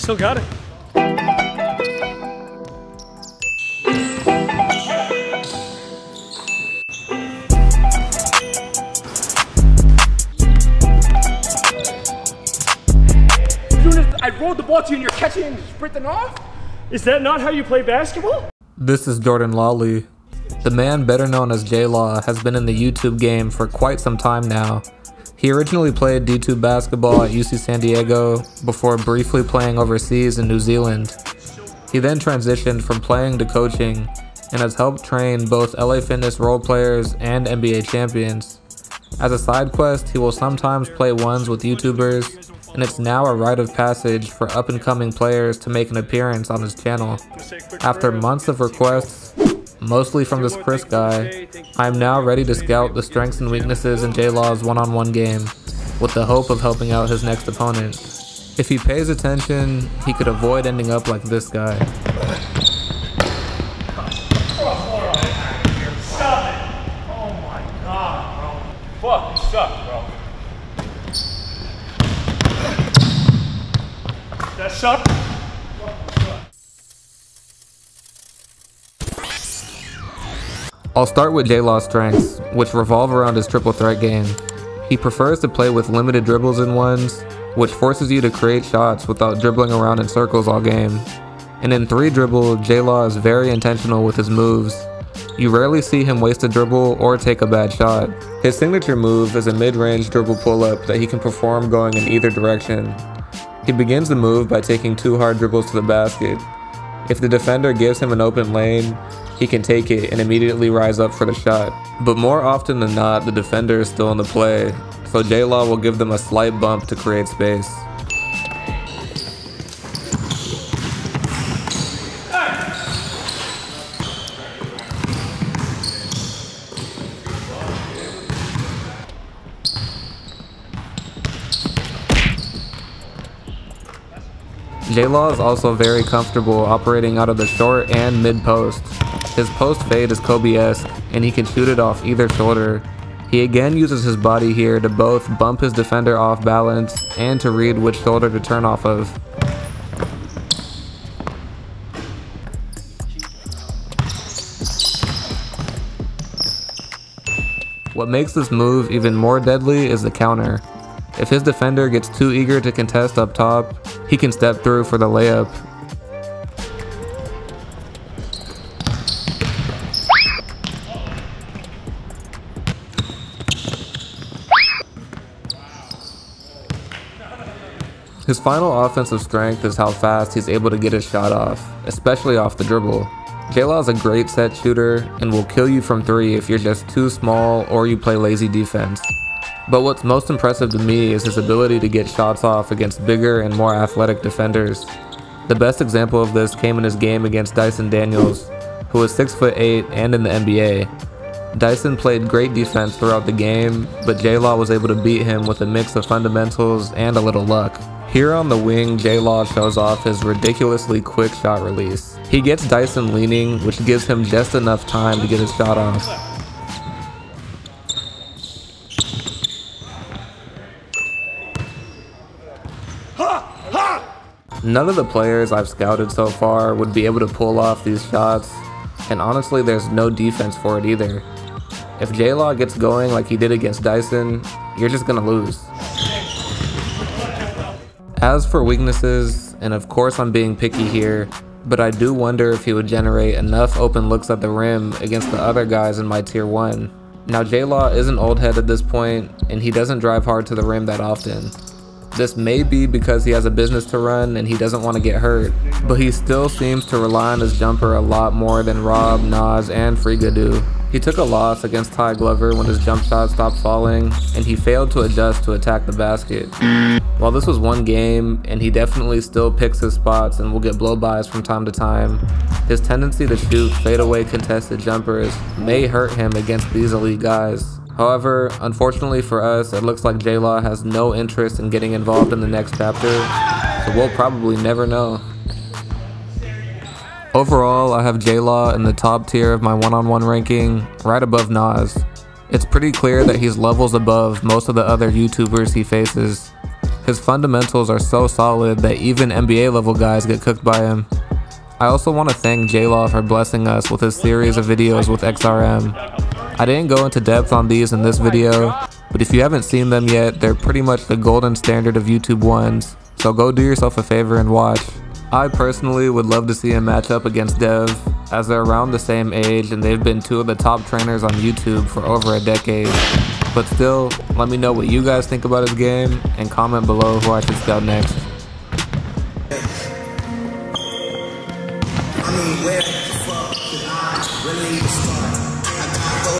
Still got it. I rolled the ball to you and you're catching and sprinting off? Is that not how you play basketball? This is Jordan Lawley. The man better known as Jlaw has been in the YouTube game for quite some time now. He originally played D2 basketball at UC San Diego before briefly playing overseas in New Zealand. He then transitioned from playing to coaching and has helped train both LA Fitness role players and NBA champions. As a side quest, he will sometimes play ones with YouTubers, and it's now a rite of passage for up-and-coming players to make an appearance on his channel. After months of requests, mostly from this Chris guy, I am now ready to scout the strengths and weaknesses in Jlaw's one-on-one game, with the hope of helping out his next opponent. If he pays attention, he could avoid ending up like this guy. Fuck, you suck, bro. That sucked? I'll start with Jlaw's strengths, which revolve around his triple threat game. He prefers to play with limited dribbles in ones, which forces you to create shots without dribbling around in circles all game. And in 3-dribble, Jlaw is very intentional with his moves. You rarely see him waste a dribble or take a bad shot. His signature move is a mid-range dribble pull-up that he can perform going in either direction. He begins the move by taking 2 hard dribbles to the basket. If the defender gives him an open lane, he can take it and immediately rise up for the shot. But more often than not, the defender is still in the play, so Jlaw will give them a slight bump to create space. Jlaw is also very comfortable operating out of the short and mid post. His post fade is Kobe-esque, and he can shoot it off either shoulder. He again uses his body here to both bump his defender off balance and to read which shoulder to turn off of. What makes this move even more deadly is the counter. If his defender gets too eager to contest up top, he can step through for the layup. His final offensive strength is how fast he's able to get his shot off, especially off the dribble. Jlaw is a great set shooter and will kill you from 3 if you're just too small or you play lazy defense. But what's most impressive to me is his ability to get shots off against bigger and more athletic defenders. The best example of this came in his game against Dyson Daniels, who is 6'8" and in the NBA. Dyson played great defense throughout the game, but Jlaw was able to beat him with a mix of fundamentals and a little luck. Here on the wing, Jlaw shows off his ridiculously quick shot release. He gets Dyson leaning, which gives him just enough time to get his shot off. None of the players I've scouted so far would be able to pull off these shots, and honestly there's no defense for it either. If Jlaw gets going like he did against Dyson, you're just gonna lose. As for weaknesses, and of course I'm being picky here, but I do wonder if he would generate enough open looks at the rim against the other guys in my tier 1. Now Jlaw is an old head at this point, and he doesn't drive hard to the rim that often. This may be because he has a business to run and he doesn't want to get hurt, but he still seems to rely on his jumper a lot more than Rob, Nas, and Friga do. He took a loss against Ty Glover when his jump shot stopped falling, and he failed to adjust to attack the basket. While this was one game, and he definitely still picks his spots and will get blow-bys from time to time, his tendency to shoot fadeaway contested jumpers may hurt him against these elite guys. However, unfortunately for us, it looks like Jlaw has no interest in getting involved in the next chapter, so we'll probably never know. Overall, I have Jlaw in the top tier of my one-on-one ranking, right above Nas. It's pretty clear that he's levels above most of the other YouTubers he faces. His fundamentals are so solid that even NBA level guys get cooked by him. I also want to thank Jlaw for blessing us with his series of videos with XRM. I didn't go into depth on these in this video, but if you haven't seen them yet, they're pretty much the golden standard of YouTube ones, so go do yourself a favor and watch. I personally would love to see him match up against Dev, as they're around the same age and they've been two of the top trainers on YouTube for over a decade. But still, let me know what you guys think about his game and comment below who I should scout next. Where the fuck should I really